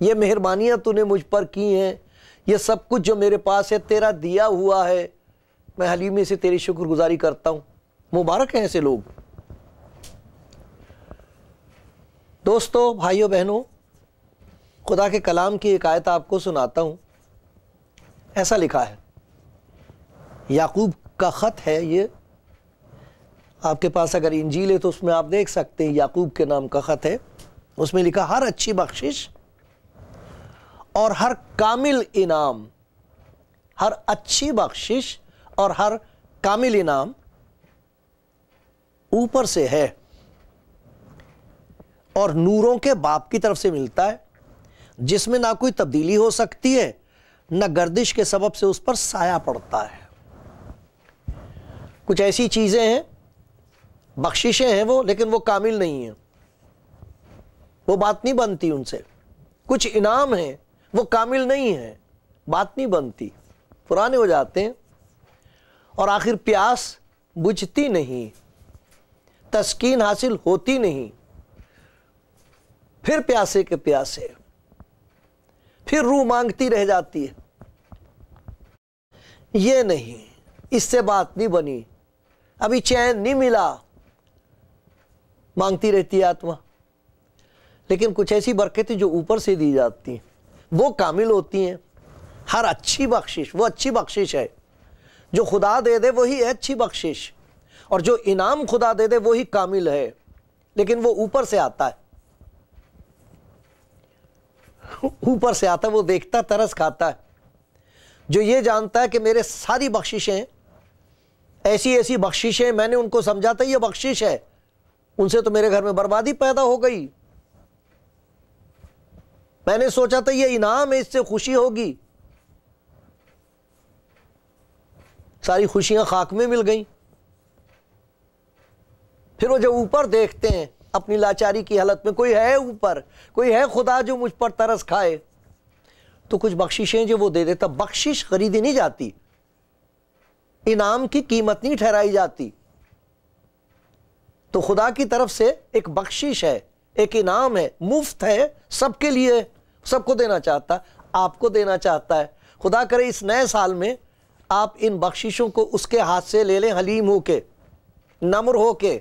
یہ مہربانیاں تو نے مجھ پر کی ہیں، یہ سب کچھ جو میرے پاس ہے تیرا دیا ہوا ہے، میں حلیمی سے تیری شکر گزاری کرتا ہوں۔ مبارک ہیں ایسے لوگ۔ دوستو، بھائیو بہنوں، خدا کے کلام کی ایک آیت آپ کو سناتا ہوں۔ ایسا لکھا ہے، یعقوب کا خط ہے یہ، آپ کے پاس اگر انجیل ہے تو اس میں آپ دیکھ سکتے ہیں، یعقوب کے نام کا خط ہے۔ اس میں لکھا، ہر اچھی بخشش اور ہر کامل انعام، ہر اچھی بخشش اور ہر کامل انعام اوپر سے ہے اور نوروں کے باپ کی طرف سے ملتا ہے، جس میں نہ کوئی تبدیلی ہو سکتی ہے، نہ گردش کے سبب سے اس پر سایہ پڑتا ہے۔ کچھ ایسی چیزیں ہیں، بخششیں ہیں وہ، لیکن وہ کامل نہیں ہیں، وہ بات نہیں بنتی ان سے۔ کچھ انعام ہیں، وہ کامل نہیں ہیں، بات نہیں بنتی، پرانے ہو جاتے ہیں، اور آخر پیاس بجھتی نہیں، تسکین حاصل ہوتی نہیں، پھر پیاسے کے پیاسے، پھر روح مانگتی رہ جاتی ہے۔ یہ نہیں، اس سے بات نہیں بنی، ابھی چین نہیں ملا، مانگتی رہتی ہے آتما۔ لیکن کچھ ایسی برکتیں جو اوپر سے دی جاتی ہیں وہ کامل ہوتی ہیں۔ ہر اچھی بخشش، وہ اچھی بخشش ہے جو خدا دے دے، وہی ہے اچھی بخشش، اور جو انعام خدا دے دے وہی کامل ہے، لیکن وہ اوپر سے آتا ہے، اوپر سے آتا ہے، وہ دیکھتا ترس کھاتا ہے، جو یہ جانتا ہے کہ میرے ساری بخششیں ایسی ایسی بخششیں، میں نے ان کو سمجھا تھا یہ بخشش ہے، ان سے تو میرے گھر میں بربادی پیدا ہو گئی، میں نے سوچا تھا یہ انعام ہے، اس سے خوشی ہوگی، ساری خوشیاں خاک میں مل گئیں۔ پھر وہ جب اوپر دیکھتے ہیں اپنی لاچاری کی حالت میں، کوئی ہے اوپر، کوئی ہے خدا جو مجھ پر ترس کھائے، تو کچھ بخششیں جو وہ دے دیتا۔ بخشش خریدی نہیں جاتی، انعام کی قیمت نہیں ٹھہرائی جاتی، تو خدا کی طرف سے ایک بخشش ہے، ایک انعام ہے، مفت ہے، سب کے لیے، سب کو دینا چاہتا ہے، آپ کو دینا چاہتا ہے۔ خدا کرے اس نئے سال میں آپ ان بخششوں کو اس کے ہاتھ سے لے لیں، حلیم ہو کے، نمر ہو کے،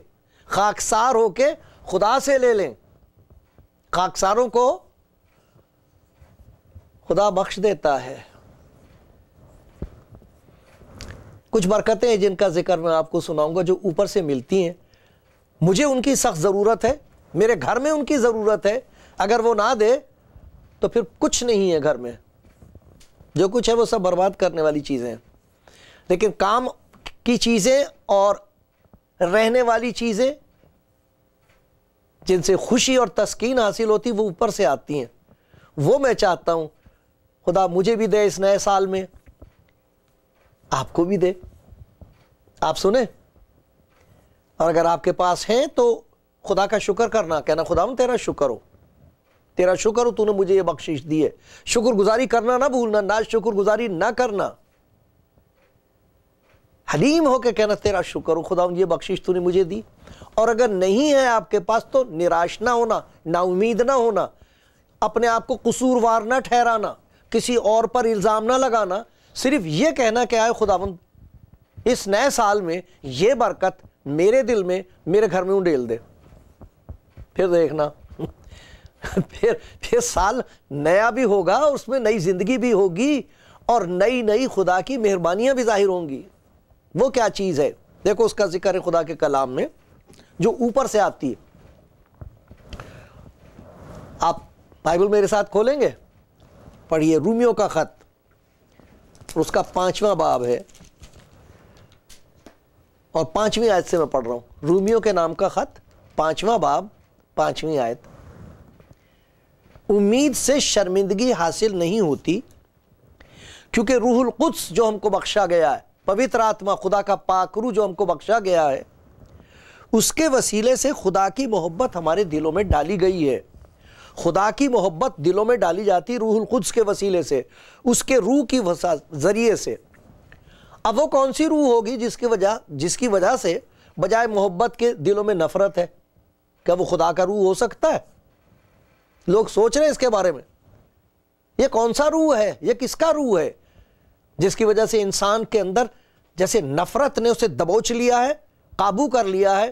خاکسار ہو کے خدا سے لے لیں۔ خاکساروں کو خدا بخش دیتا ہے۔ کچھ برکتیں جن کا ذکر میں آپ کو سناؤں گا جو اوپر سے ملتی ہیں، مجھے ان کی سخت ضرورت ہے، میرے گھر میں ان کی ضرورت ہے، اگر وہ نہ دے تو پھر کچھ نہیں ہے گھر میں، جو کچھ ہے وہ سب برباد کرنے والی چیزیں ہیں۔ لیکن کام کی چیزیں اور رہنے والی چیزیں جن سے خوشی اور تسکین حاصل ہوتی وہ اوپر سے آتی ہیں، وہ میں چاہتا ہوں خدا مجھے بھی دے اس نئے سال میں، آپ کو بھی دے۔ آپ سنیں، اور اگر آپ کے پاس ہیں تو خدا کا شکر کرنا، کہنا خداوند تیرا شکر ہو، تیرا شکر ہو، تو نے مجھے یہ بخشش دی ہے۔ شکر گزاری کرنا نہ بھولنا، نہ شکر گزاری نہ کرنا، حلیم ہو کے کہنا تیرا شکر ہو خداوند یہ بخشش تو نے مجھے دی۔ اور اگر نہیں ہے آپ کے پاس تو نراش نہ ہونا، نا امید نہ ہونا، اپنے آپ کو قصوروار نہ ٹھہرانا، کسی اور پر الزام نہ لگانا، صرف یہ کہنا کہ آئے خداوند اس نئے سال میں یہ برکت میرے دل میں، میرے گھر میں انڈیل دے۔ پھر دیکھنا پھر سال نیا بھی ہوگا، اس میں نئی زندگی بھی ہوگی، اور نئی نئی خدا کی مہربانیاں بھی ظاہر ہوں گی۔ وہ کیا چیز ہے؟ دیکھو اس کا ذکر ہے خدا کے کلام میں جو اوپر سے آتی ہے۔ آپ بائبل میرے ساتھ کھولیں گے، پڑھیے رومیوں کا خط، اس کا 5واں باب ہے، اور 5ویں آیت سے میں پڑھ رہا ہوں۔ رومیوں کے نام کا خط، 5واں باب، 5ویں آیت۔ امید سے شرمندگی حاصل نہیں ہوتی، کیونکہ روح القدس جو ہم کو بخشا گیا ہے، پوتر آتما، خدا کا پاک روح جو ہم کو بخشا گیا ہے، اس کے وسیلے سے خدا کی محبت ہمارے دلوں میں ڈالی گئی ہے۔ خدا کی محبت دلوں میں ڈالی جاتی روح القدس کے وسیلے سے، اس کے روح کی ذریعے سے۔ اب وہ کون سی روح ہوگی جس کی وجہ سے بجائے محبت کے دلوں میں نفرت ہے؟ کیا وہ خدا کا روح ہو سکتا ہے؟ لوگ سوچ رہے ہیں اس کے بارے میں، یہ کون سا روح ہے؟ یہ کس کا روح ہے جس کی وجہ سے انسان کے اندر جیسے نفرت نے اسے دبوچ لیا ہے، قابو کر لیا ہے،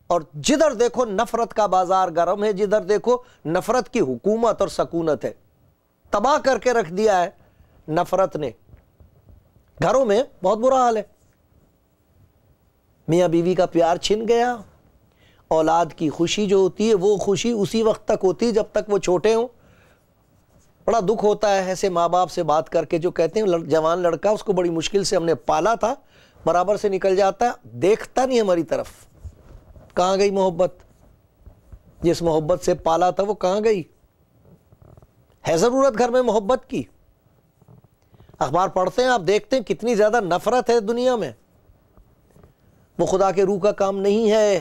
اور جدھر دیکھو نفرت کا بازار گرم ہے، جدھر دیکھو نفرت کی حکومت اور سکونت ہے، تباہ کر کے رکھ دیا ہے نفرت نے۔ گھروں میں بہت برا حال ہے، میاں بیوی کا پیار چھن گیا، اولاد کی خوشی جو ہوتی ہے وہ خوشی اسی وقت تک ہوتی ہے جب تک وہ چھوٹے ہوں۔ بڑا دکھ ہوتا ہے ایسے ماں باپ سے بات کر کے جو کہتے ہیں جوان لڑکا، اس کو بڑی مشکل سے ہم نے پالا تھا، برابر سے نکل جاتا ہے، دیکھتا نہیں ہماری طرف۔ کہاں گئی محبت؟ جس محبت سے پالا تھا وہ کہاں گئی؟ ہے ضرورت گھر میں محبت کی؟ اخبار پڑھتے ہیں آپ، دیکھتے ہیں کتنی زیادہ نفرت ہے دنیا میں۔ وہ خدا کے روح کا کام نہیں ہے۔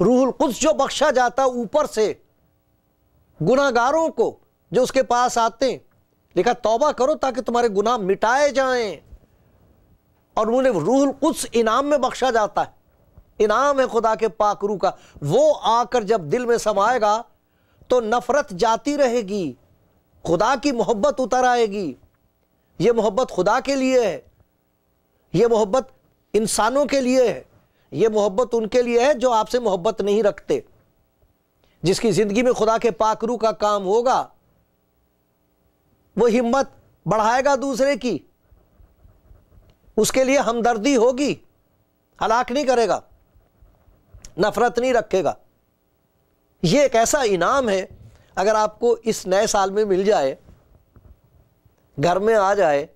روح القدس جو بخشا جاتا اوپر سے گناہگاروں کو جو اس کے پاس آتے ہیں، لکھا توبہ کرو تاکہ تمہارے گناہ مٹائے جائیں، اور انہیں روح القدس انعام میں بخشا جاتا ہے۔ انعام ہے خدا کے پاک روح کا، وہ آ کر جب دل میں سمائے گا تو نفرت جاتی رہے گی، خدا کی محبت اتر آئے گی۔ یہ محبت خدا کے لیے ہے، یہ محبت انسانوں کے لیے ہے، یہ محبت ان کے لیے ہے جو آپ سے محبت نہیں رکھتے۔ جس کی زندگی میں خدا کے پاک روح کا کام ہوگا وہ ہمت بڑھائے گا دوسرے کی، اس کے لیے ہمدردی ہوگی، ہلاک نہیں کرے گا، نفرت نہیں رکھے گا۔ یہ ایک ایسا انعام ہے، اگر آپ کو اس نئے سال میں مل جائے، گھر میں آ جائے،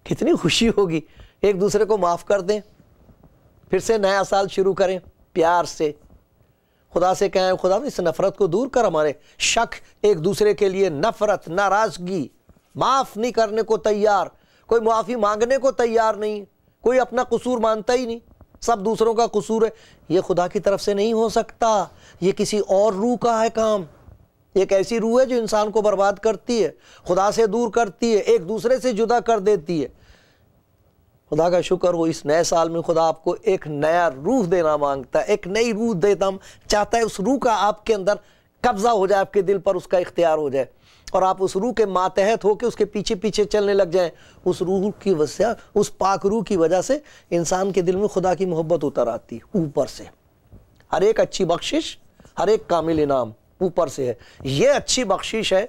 کتنی خوشی ہوگی۔ ایک دوسرے کو معاف کر دیں، پھر سے نیا سال شروع کریں پیار سے، خدا سے کہیں خدا اس نفرت کو دور کر، ہمارے شک ایک دوسرے کے لیے، نفرت، ناراضگی، معاف نہیں کرنے کو تیار، کوئی معافی مانگنے کو تیار نہیں، کوئی اپنا قصور مانتا ہی نہیں، سب دوسروں کا قصور ہے۔ یہ خدا کی طرف سے نہیں ہو سکتا، یہ کسی اور روح کا ہے کام۔ ایک ایسی روح ہے جو انسان کو برباد کرتی ہے، خدا سے دور کرتی ہے، ایک دوسرے سے جدا کر دیتی ہے۔ خدا کا شکر ہو اس نئے سال میں خدا آپ کو ایک نیا روح دینا مانگتا ہے، ایک نئی روح دیتا چاہتا ہے، اس روح کا آپ کے اندر قبضہ ہو جائے، آپ کے دل پر اس کا اختیار ہو جائے، اور آپ اس روح کے ماتحت ہو کے اس کے پیچھے پیچھے چلنے لگ جائیں۔ اس روح کی وجہ، اس پاک روح کی وجہ سے انسان کے دل میں خدا کی محبت اتر آتی ہے اوپر سے۔ ہر ایک اچھی بخشش، ہر ایک کامل انعام اوپر سے ہے۔ یہ اچھی بخشش ہے،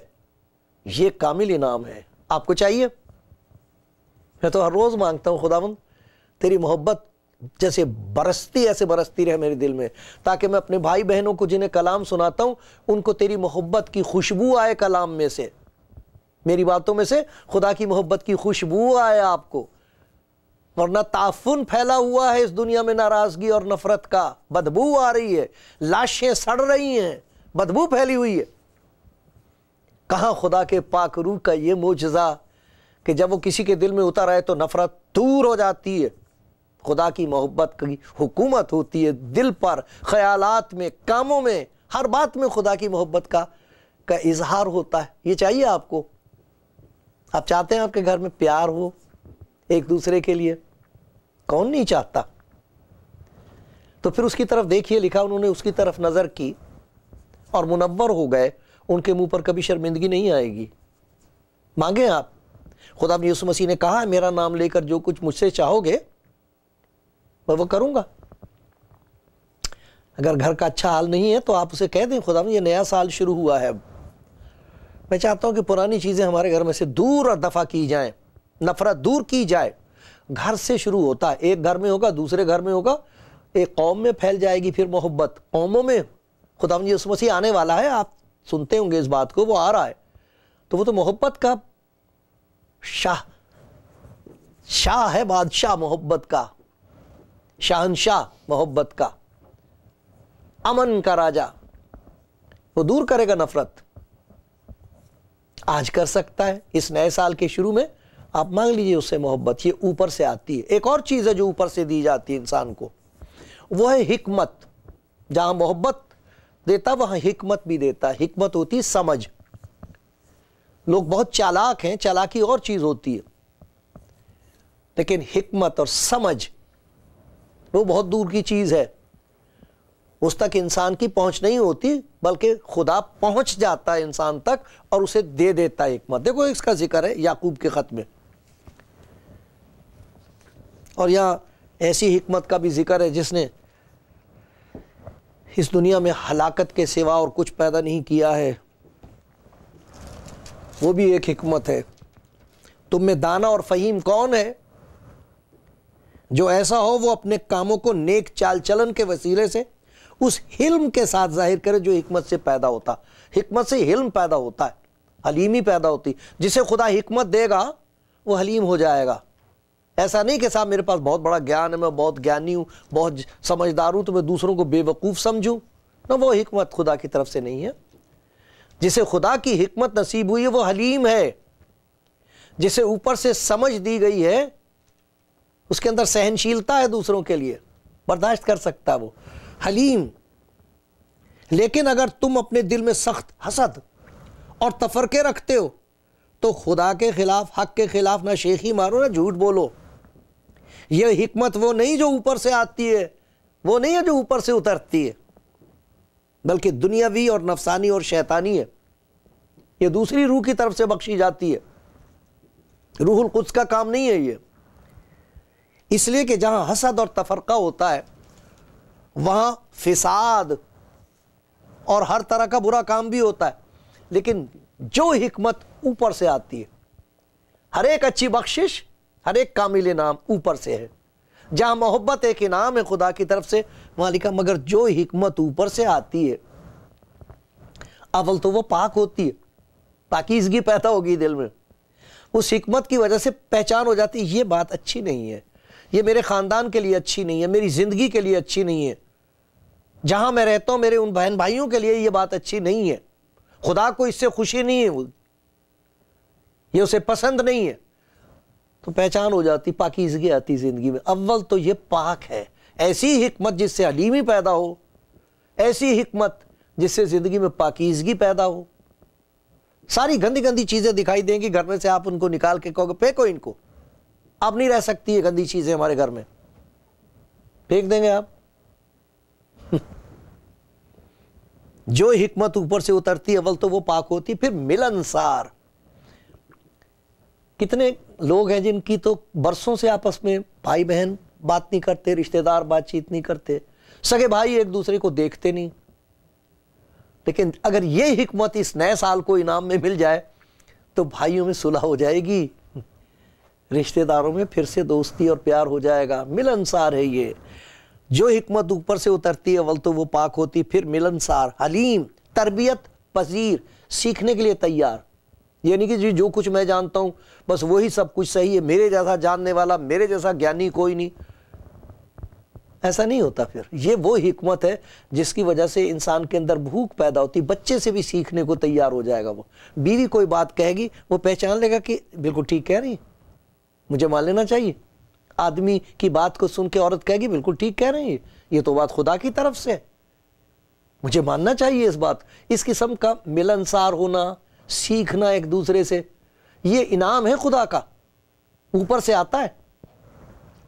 یہ کامل انعام ہے۔ آپ کو چاہیے؟ میں تو ہر روز مانگتا ہوں خداوند تیری محبت جیسے برستی ایسے برستی رہے میرے دل میں، تاکہ میں اپنے بھائی بہنوں کو جنہیں کلام سناتا ہوں ان کو تیری محبت کی خوشبو آئے، کلام میں سے، میری باتوں میں سے خدا کی محبت کی خوشبو آئے آپ کو۔ ورنہ تعفن پھیلا ہوا ہے اس دنیا میں، ناراضگی اور نفرت کا، بدبو آ رہی ہے، لاشیں سڑ رہی ہیں، بدبو پھیلی ہوئی ہے۔ کہاں خدا کے پاک روح کا یہ معجزہ کہ جب وہ کسی کے دل میں اتر آئے تو نفرت دور ہو جاتی ہے، خدا کی محبت کی حکومت ہوتی ہے دل پر، خیالات میں، کاموں میں، ہر بات میں خدا کی محبت کا اظہار ہوتا ہے۔ یہ چاہیے آپ کو؟ آپ چاہتے ہیں آپ کے گھر میں پیار ہو ایک دوسرے کے لیے؟ کون نہیں چاہتا؟ تو پھر اس کی طرف دیکھیے، لکھا انہوں نے اس کی طرف نظر کی اور منور ہو گئے، ان کے منہ پر کبھی شرمندگی نہیں آئے گی۔ مانگیں آپ، خدا یسوع مسیح نے کہا ہے میرا نام لے کر جو کچھ مجھ سے چاہو گے میں وہ کروں گا۔ اگر گھر کا اچھا حال نہیں ہے تو آپ اسے کہہ دیں خدا یہ نیا سال شروع ہوا ہے، اب میں چاہتا ہوں کہ پرانی چیزیں ہمارے گھر میں سے دور اور دفع کی جائیں، نفرت دور کی جائے۔ گھر سے شروع ہوتا ہے، ایک گھر میں ہوگا، دوسرے گھر میں ہوگا، ایک قوم میں پھیل جائے گی پھر محبت، قوموں میں۔ خدا یسوع مسیح آنے والا ہے، آپ سنتے ہوں گے اس بات کو، وہ آ رہا ہے، تو وہ تو محبت کا شاہ ہے، بادشاہ محبت کا، شہنشاہ محبت کا، امن کا راجا۔ وہ دور کرے گا نفرت، آج کر سکتا ہے۔ اس نئے سال کے شروع میں آپ مانگ لیجئے اس سے محبت، یہ اوپر سے آتی ہے۔ ایک اور چیز ہے جو اوپر سے دی جاتی ہے انسان کو، وہ ہے حکمت۔ جہاں محبت دیتا وہاں حکمت بھی دیتا ہے۔ حکمت ہوتی ہے سمجھ۔ لوگ بہت چالاک ہیں، چالاکی اور چیز ہوتی ہے، لیکن حکمت اور سمجھ وہ بہت دور کی چیز ہے۔ اس تک انسان کی پہنچ نہیں ہوتی، بلکہ خدا پہنچ جاتا ہے انسان تک اور اسے دے دیتا ہے حکمت۔ دیکھو اس کا ذکر ہے یعقوب کے خط میں، اور یہاں ایسی حکمت کا بھی ذکر ہے جس نے اس دنیا میں ہلاکت کے سوا اور کچھ پیدا نہیں کیا ہے، وہ بھی ایک حکمت ہے۔ تم میں دانا اور فہیم کون ہے؟ جو ایسا ہو وہ اپنے کاموں کو نیک چال چلن کے وسیلے سے اس حلم کے ساتھ ظاہر کرے جو حکمت سے پیدا ہوتا۔ حکمت سے حلم پیدا ہوتا ہے، حلیمی پیدا ہوتی۔ جسے خدا حکمت دے گا وہ حلیم ہو جائے گا۔ ایسا نہیں کہ صاحب میرے پاس بہت بڑا گیان ہے، میں بہت گیانی ہوں، بہت سمجھدار ہوں، تو میں دوسروں کو بے وقوف سمجھوں، نہ، وہ حکمت خدا کی طرف سے نہیں ہے۔ جسے خدا کی حکمت نصیب ہوئی ہے وہ حلیم ہے۔ جسے اوپر سے سمجھ دی گئی ہے اس کے اندر سہنشیلتا ہے، دوسروں کے لیے برداشت کر سکتا وہ، حلیم۔ لیکن اگر تم اپنے دل میں سخت حسد اور تفرقے رکھتے ہو تو خدا کے خلاف، حق کے خلاف نہ شیخی مارو نہ جھوٹ بولو۔ یہ حکمت وہ نہیں جو اوپر سے آتی ہے، وہ نہیں ہے جو اوپر سے اترتی ہے، بلکہ دنیاوی اور نفسانی اور شیطانی ہے۔ یہ دوسری روح کی طرف سے بخشی جاتی ہے، روح القدس کا کام نہیں ہے یہ۔ اس لیے کہ جہاں حسد اور تفرقہ ہوتا ہے وہاں فساد اور ہر طرح کا برا کام بھی ہوتا ہے، لیکن جو حکمت اوپر سے آتی ہے، ہر ایک اچھی بخشش، ہر ایک کامل انعام اوپر سے ہے۔ جہاں محبت ایک انعام ہے خدا کی طرف سے، وہاں لکھا مگر جو حکمت اوپر سے آتی ہے اول تو وہ پاک ہوتی ہے، پاکیزگی پیدا ہوگی دل میں، اس حکمت کی وجہ سے پہچان ہو جاتی ہے یہ بات اچھی نہیں ہے، یہ میرے خاندان کے لیے اچھی نہیں ہے، میری زندگی کے لیے اچھی نہیں ہے، جہاں میں رہتا ہوں میرے ان بہن بھائیوں کے لیے یہ بات اچھی نہیں ہے، خدا کو اس سے خوشی نہیں ہے، یہ اسے پسند نہیں ہے، تو پہچان ہو جاتی، پاکیزگی آتی زندگی میں۔ اول تو یہ پاک ہے، ایسی حکمت جس سے حلیمی پیدا ہو، ایسی حکمت جس سے زندگی میں پاکیزگی پیدا ہو۔ ساری گندی گندی چیزیں دکھائی دیں گی گھر میں سے، آپ ان کو نکال کے کہو گے پھینکو ان کو، اب نہیں رہ سکتی یہ گندی چیزیں ہمارے گھر میں، پھینک دیں گے آپ۔ جو حکمت اوپر سے اترتی اول تو وہ پاک ہوتی، پھر ملنسار۔ کتنے لوگ ہیں جن کی تو برسوں سے آپس میں بھائی بہن بات نہیں کرتے، رشتہ دار بات چیت نہیں کرتے، سگے بھائی ایک دوسرے کو دیکھتے نہیں، لیکن اگر یہ حکمت اس نئے سال کو انعام میں مل جائے تو بھائیوں میں صلح ہو جائے گی، رشتہ داروں میں پھر سے دوستی اور پیار ہو جائے گا۔ ملنسار ہے یہ، جو حکمت اوپر سے اترتی ہے اول تو وہ پاک ہوتی، پھر ملنسار، حلیم، تربیت پذیر، سیکھنے کے لیے تیار۔ یہ نہیں کہ جی جو کچھ میں جانتا ہوں بس وہی سب کچھ صحیح ہے، میرے جیسا جاننے والا، میرے جیسا گیانی کوئی نہیں، ایسا نہیں ہوتا۔ پھر یہ وہ حکمت ہے جس کی وجہ سے انسان کے اندر بھوک پیدا ہوتی، بچے سے بھی سیکھنے کو تیار ہو جائے گا وہ۔ بیوی کوئی بات کہے گی وہ پہچان لے گا کہ بالکل ٹھیک کہہ رہی، مجھے مان لینا چاہیے۔ آدمی کی بات کو سن کے عورت کہے گی بالکل ٹھیک کہہ رہی ہیں، یہ تو بات خدا کی طرف سے، مجھے ماننا چاہیے اس بات۔ اس قسم کا ملنسار ہونا، سیکھنا ایک دوسرے سے، یہ انعام ہے خدا کا، اوپر سے آتا ہے۔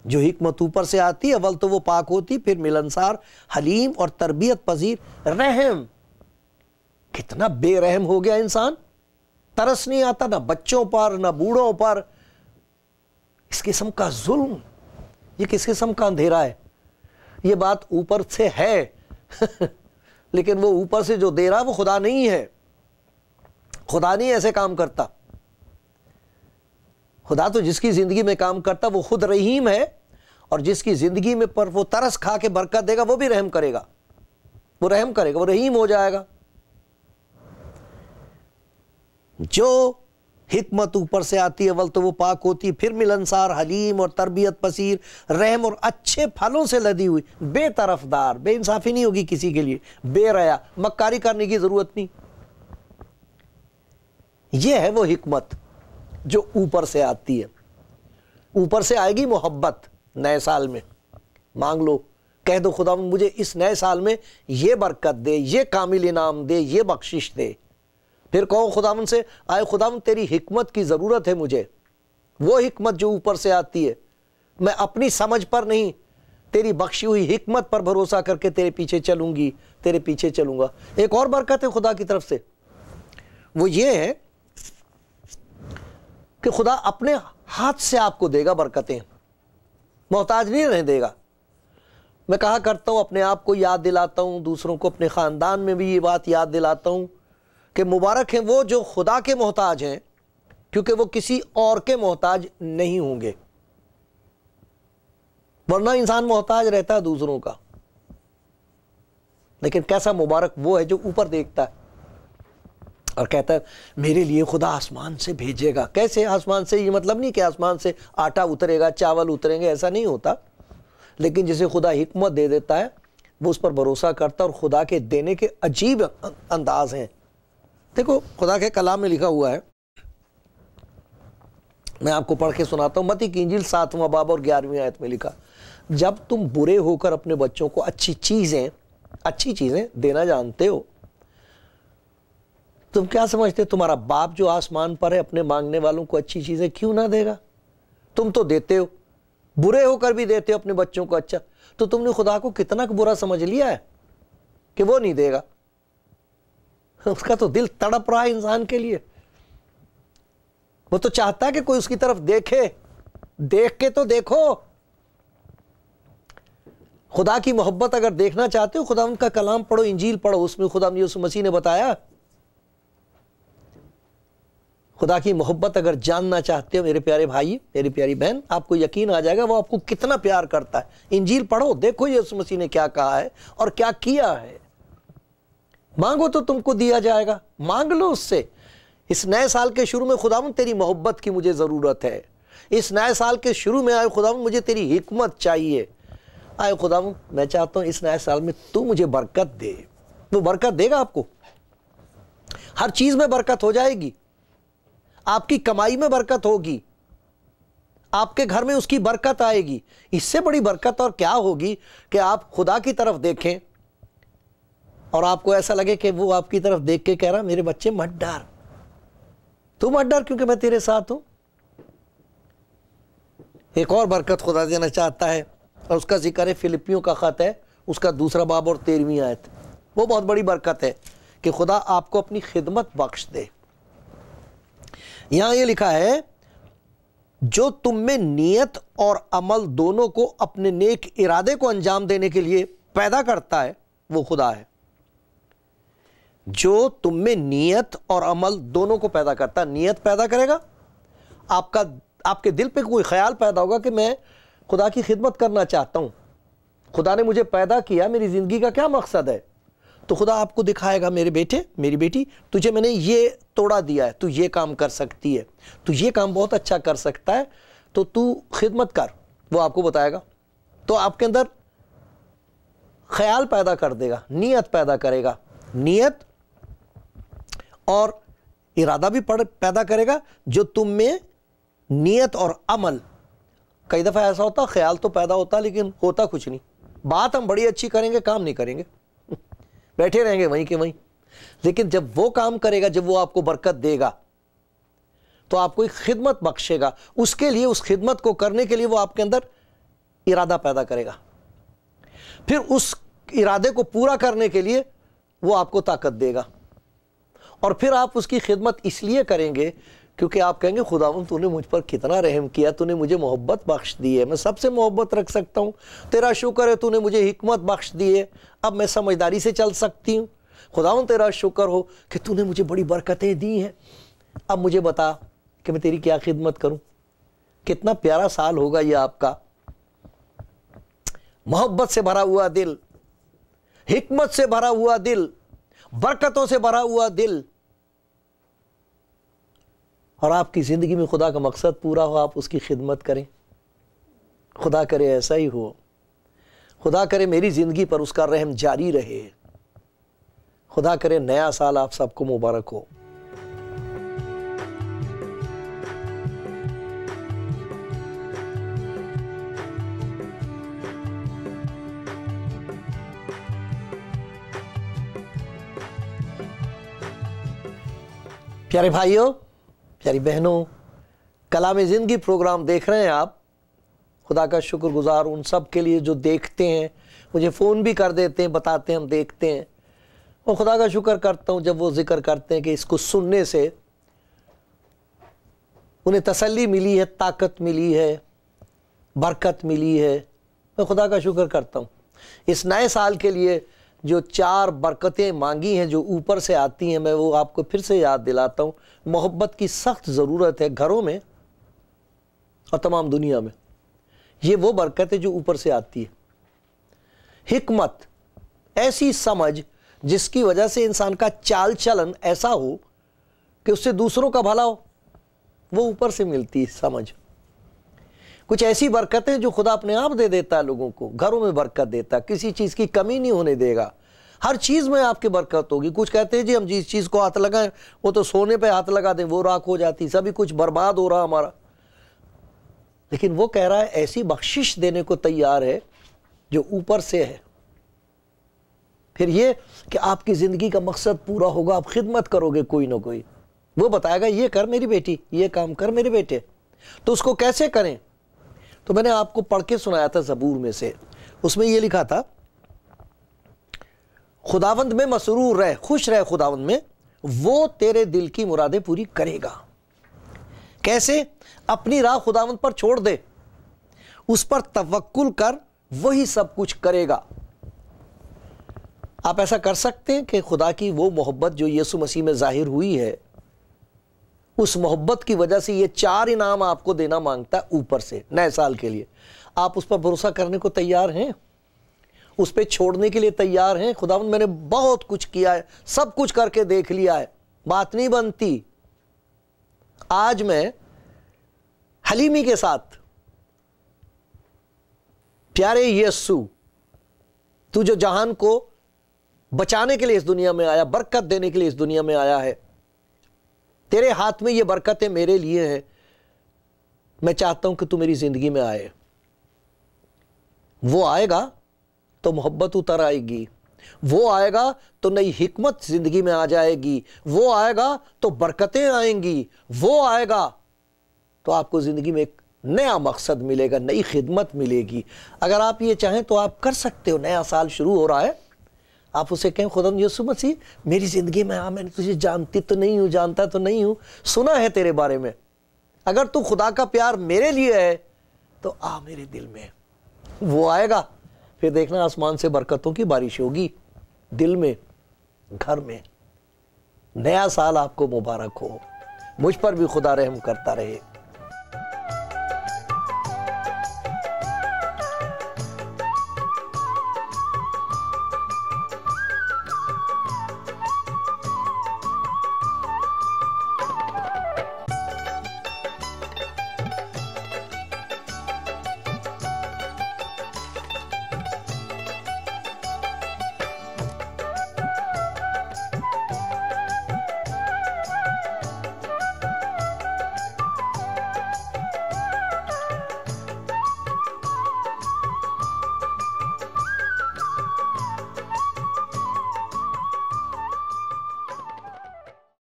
جو حکمت اوپر سے آتی اول تو وہ پاک ہوتی، پھر ملنسار، حلیم اور تربیت پذیر، رحم۔ کتنا بے رحم ہو گیا انسان، ترس نہیں آتا نہ بچوں پر نہ بوڑھوں پر۔ اس قسم کا ظلم، یہ کس قسم کا اندھیرا ہے؟ یہ بات اوپر سے ہے لیکن وہ اوپر سے جو دے رہا وہ خدا نہیں ہے، خدا نہیں ایسے کام کرتا۔ خدا تو جس کی زندگی میں کام کرتا وہ خود رحیم ہے، اور جس کی زندگی میں پر وہ ترس کھا کے برکت دے گا وہ بھی رحم کرے گا، وہ رحم کرے گا، وہ رحیم ہو جائے گا۔ جو حکمت اوپر سے آتی ہے اول تو وہ پاک ہوتی، پھر ملنسار، حلیم اور تربیت پذیر، رحم اور اچھے پھلوں سے لدی ہوئی، بے طرفدار، بے انصافی نہیں ہوگی کسی کے لیے، بے ریا، مکاری کرنے کی ضرورت نہیں۔ یہ ہے وہ حکمت جو اوپر سے آتی ہے۔ اوپر سے آئے گی محبت، نئے سال میں مانگ لو، کہہ دو خدا مجھے اس نئے سال میں یہ برکت دے، یہ کامل انعام دے، یہ بخشش دے۔ پھر کہو خداوند سے، آئے خداوند تیری حکمت کی ضرورت ہے مجھے، وہ حکمت جو اوپر سے آتی ہے، میں اپنی سمجھ پر نہیں، تیری بخشی ہوئی حکمت پر بھروسہ کر کے تیرے پیچھے چلوں گی، تیرے پیچھے چلوں گا۔ ایک اور برکت ہے خدا کی طرف سے، وہ یہ ہے کہ خدا اپنے ہاتھ سے آپ کو دے گا برکتیں، محتاج نہیں رہنے دے گا۔ میں کہا کرتا ہوں، اپنے آپ کو یاد دلاتا ہوں، دوسروں کو اپنے خاندان میں بھی یہ بات یاد دلاتا ہوں کہ مبارک ہیں وہ جو خدا کے محتاج ہیں، کیونکہ وہ کسی اور کے محتاج نہیں ہوں گے، ورنہ انسان محتاج رہتا ہے دوسروں کا۔ لیکن کیسا مبارک وہ ہے جو اوپر دیکھتا ہے اور کہتا ہے میرے لیے خدا آسمان سے بھیجے گا۔ کیسے آسمان سے؟ یہ مطلب نہیں کہ آسمان سے آٹا اترے گا، چاول اتریں گے، ایسا نہیں ہوتا، لیکن جسے خدا حکمت دے دیتا ہے وہ اس پر بھروسہ کرتا ہے، اور خدا کے دینے کے عجیب انداز ہیں۔ دیکھو خدا کے کلام میں لکھا ہوا ہے، میں آپ کو پڑھ کے سناتا ہوں، متی کی انجیل 7واں باب اور 11ویں آیت میں لکھا، جب تم برے ہو کر اپنے بچوں کو اچھی چیزیں دینا جانتے ہو، تم کیا سمجھتے تمہارا باپ جو آسمان پر ہے اپنے مانگنے والوں کو اچھی چیزیں کیوں نہ دے گا؟ تم تو دیتے ہو، برے ہو کر بھی دیتے ہو اپنے بچوں کو اچھا، تو تم نے خدا کو کتنا برا سمجھ لیا ہے کہ وہ نہیں دے گا؟ اس کا تو دل تڑپ رہا ہے انسان کے لیے، وہ تو چاہتا ہے کہ کوئی اس کی طرف دیکھے، دیکھ کے تو دیکھو۔ خدا کی محبت اگر دیکھنا چاہتے ہو، خدا ان کا کلام پڑھو، انجیل پڑھو، اس میں خدا یسوع مسیح نے بتایا۔ خدا کی محبت اگر جاننا چاہتے ہو میرے پیارے بھائی، میری پیاری بہن، آپ کو یقین آ جائے گا وہ آپ کو کتنا پیار کرتا ہے۔ انجیل پڑھو، دیکھو یسوع مسیح نے کیا کہا ہے اور کیا کیا ہے۔ مانگو تو تم کو دیا جائے گا، مانگ لو اس سے۔ اس نئے سال کے شروع میں خداوند تیری محبت کی مجھے ضرورت ہے، اس نئے سال کے شروع میں آئے خداوند مجھے تیری حکمت چاہیے، آئے خداوند میں چاہتا ہوں اس نئے سال میں تو مجھے برکت دے۔ وہ برکت دے گا آپ کو، ہر چیز میں برکت ہو جائے گی، آپ کی کمائی میں برکت ہوگی، آپ کے گھر میں اس کی برکت آئے گی۔ اس سے بڑی برکت اور کیا ہوگی کہ آپ خدا کی طرف دیکھیں اور آپ کو ایسا لگے کہ وہ آپ کی طرف دیکھ کے کہہ رہا میرے بچے مت ڈر، تو مت ڈر کیونکہ میں تیرے ساتھ ہوں۔ ایک اور برکت خدا دینا چاہتا ہے اور اس کا ذکر ہے فلپیوں کا خط ہے، اس کا 2 باب اور 13ویں آیت۔ وہ بہت بڑی برکت ہے کہ خدا آپ کو اپنی خدمت بخش دے۔ یہاں یہ لکھا ہے جو تم میں نیت اور عمل دونوں کو اپنے نیک ارادے کو انجام دینے کے لیے پیدا کرتا ہے، وہ خدا ہے۔ جو تم میں نیت اور عمل دونوں کو پیدا کرتا ہے، نیت پیدا کرے گا، آپ کے دل پہ کوئی خیال پیدا ہوگا کہ میں خدا کی خدمت کرنا چاہتا ہوں، خدا نے مجھے پیدا کیا، میری زندگی کا کیا مقصد ہے، تو خدا آپ کو دکھائے گا میرے بیٹے میری بیٹی تجھے میں نے یہ توڑا دیا ہے، تو یہ کام کر سکتی ہے، تو یہ کام بہت اچھا کر سکتا ہے، تو خدمت کر، وہ آپ کو بتائے گا۔ تو آپ کے اندر خیال پیدا کر دے گا، نیت پیدا کرے گا، نیت اور ارادہ بھی پیدا کرے گا۔ جو تم میں نیت اور عمل، کئی دفعہ ایسا ہوتا خیال تو پیدا ہوتا لیکن ہوتا کچھ نہیں، بات ہم بڑی اچھی کریں گے، کام نہیں کریں گے، بیٹھے رہیں گے وہیں کے وہیں۔ لیکن جب وہ کام کرے گا، جب وہ آپ کو برکت دے گا تو آپ کو ایک خدمت بخشے گا، اس کے لیے، اس خدمت کو کرنے کے لیے وہ آپ کے اندر ارادہ پیدا کرے گا، پھر اس ارادے کو پورا کرنے کے لیے وہ آپ کو طاقت دے گا، اور پھر آپ اس کی خدمت اس لیے کریں گے کیونکہ آپ کہیں گے خداوند تو نے مجھ پر کتنا رحم کیا، تو نے مجھے محبت بخش دی ہے، میں سب سے محبت رکھ سکتا ہوں، تیرا شکر ہے تو نے مجھے حکمت بخش دی ہے، اب میں سمجھداری سے چل سکتی ہوں، خداوند تیرا شکر ہو کہ تو نے مجھے بڑی برکتیں دی ہیں، اب مجھے بتا کہ میں تیری کیا خدمت کروں۔ کتنا پیارا سال ہوگا یہ آپ کا، محبت سے بھرا ہوا دل، حکمت سے بھرا ہوا دل، برکتوں سے بھرا ہوا دل، اور آپ کی زندگی میں خدا کا مقصد پورا ہو، آپ اس کی خدمت کریں۔ خدا کرے ایسا ہی ہو، خدا کرے میری زندگی پر اس کا رحم جاری رہے، خدا کرے نیا سال آپ سب کو مبارک ہو۔ پیارے بھائیوں، پیاری بہنوں، کلام زندگی پروگرام دیکھ رہے ہیں آپ، خدا کا شکر گزار ان سب کے لیے جو دیکھتے ہیں، مجھے فون بھی کر دیتے ہیں، بتاتے ہیں ہم دیکھتے ہیں، اور خدا کا شکر کرتا ہوں جب وہ ذکر کرتے ہیں کہ اس کو سننے سے انہیں تسلی ملی ہے، طاقت ملی ہے، برکت ملی ہے۔ میں خدا کا شکر کرتا ہوں۔ اس نئے سال کے لیے جو 4 برکتیں مانگی ہیں جو اوپر سے آتی ہیں، میں وہ آپ کو پھر سے یاد دلاتا ہوں۔ محبت کی سخت ضرورت ہے گھروں میں اور تمام دنیا میں۔ یہ وہ برکت ہے جو اوپر سے آتی ہے۔ حکمت، ایسی سمجھ جس کی وجہ سے انسان کا چال چلن ایسا ہو کہ اس سے دوسروں کا بھلا ہو، وہ اوپر سے ملتی ہے سمجھ۔ کچھ ایسی برکتیں جو خدا اپنے آپ دے دیتا ہے لوگوں کو، گھروں میں برکت دیتا ہے، کسی چیز کی کمی نہیں ہونے دے گا، ہر چیز میں آپ کی برکت ہوگی۔ کچھ کہتے ہیں جی ہم جس چیز کو ہاتھ لگائیں وہ تو سونے پہ ہاتھ لگا دیں وہ راکھ ہو جاتی، سبھی کچھ برباد ہو رہا ہمارا، لیکن وہ کہہ رہا ہے ایسی بخشش دینے کو تیار ہے جو اوپر سے ہے۔ پھر یہ کہ آپ کی زندگی کا مقصد پورا ہوگا، آپ خدمت کرو گے کوئی نہ کوئی، وہ بتائے گا یہ کر میری بیٹی، یہ کام کر میرے بیٹے، تو اس کو کیسے کریں؟ تو میں نے آپ کو پڑھ کے سنایا تھا زبور میں سے، اس میں یہ لکھا تھا خداوند میں مسرور رہ، خوش رہ خداوند میں، وہ تیرے دل کی مرادیں پوری کرے گا۔ کیسے؟ اپنی راہ خداوند پر چھوڑ دے، اس پر توکل کر، وہی سب کچھ کرے گا۔ آپ ایسا کر سکتے ہیں کہ خدا کی وہ محبت جو یسوع مسیح میں ظاہر ہوئی ہے، اس محبت کی وجہ سے یہ 4 انعام آپ کو دینا مانگتا ہے اوپر سے نئے سال کے لیے۔ آپ اس پر بھروسہ کرنے کو تیار ہیں؟ اس پہ چھوڑنے کے لیے تیار ہیں؟ خداوند میں نے بہت کچھ کیا ہے، سب کچھ کر کے دیکھ لیا ہے، بات نہیں بنتی۔ آج میں حلیمی کے ساتھ، پیارے یسوع، تو جو جہان کو بچانے کے لیے اس دنیا میں آیا، برکت دینے کے لیے اس دنیا میں آیا ہے، تیرے ہاتھ میں یہ برکتیں میرے لیے ہیں، میں چاہتا ہوں کہ تو میری زندگی میں آئے۔ وہ آئے گا تو محبت اتر آئے گی، وہ آئے گا تو نئی حکمت زندگی میں آ جائے گی، وہ آئے گا تو برکتیں آئیں گی، وہ آئے گا تو آپ کو زندگی میں ایک نیا مقصد ملے گا، نئی خدمت ملے گی۔ اگر آپ یہ چاہیں تو آپ کر سکتے ہو۔ نیا سال شروع ہو رہا ہے، آپ اسے کہیں خداوند یسوع مسیح میری زندگی میں آ، میں تجھے جانتی تو نہیں ہوں، جانتا تو نہیں ہوں، سنا ہے تیرے بارے میں، اگر تو خدا کا پیار میرے لیے ہے تو آ میرے دل میں۔ وہ آئے گا، پھر دیکھنا آسمان سے برکتوں کی بارش ہوگی، دل میں، گھر میں۔ نیا سال آپ کو مبارک ہو، مجھ پر بھی خدا رحم کرتا رہے۔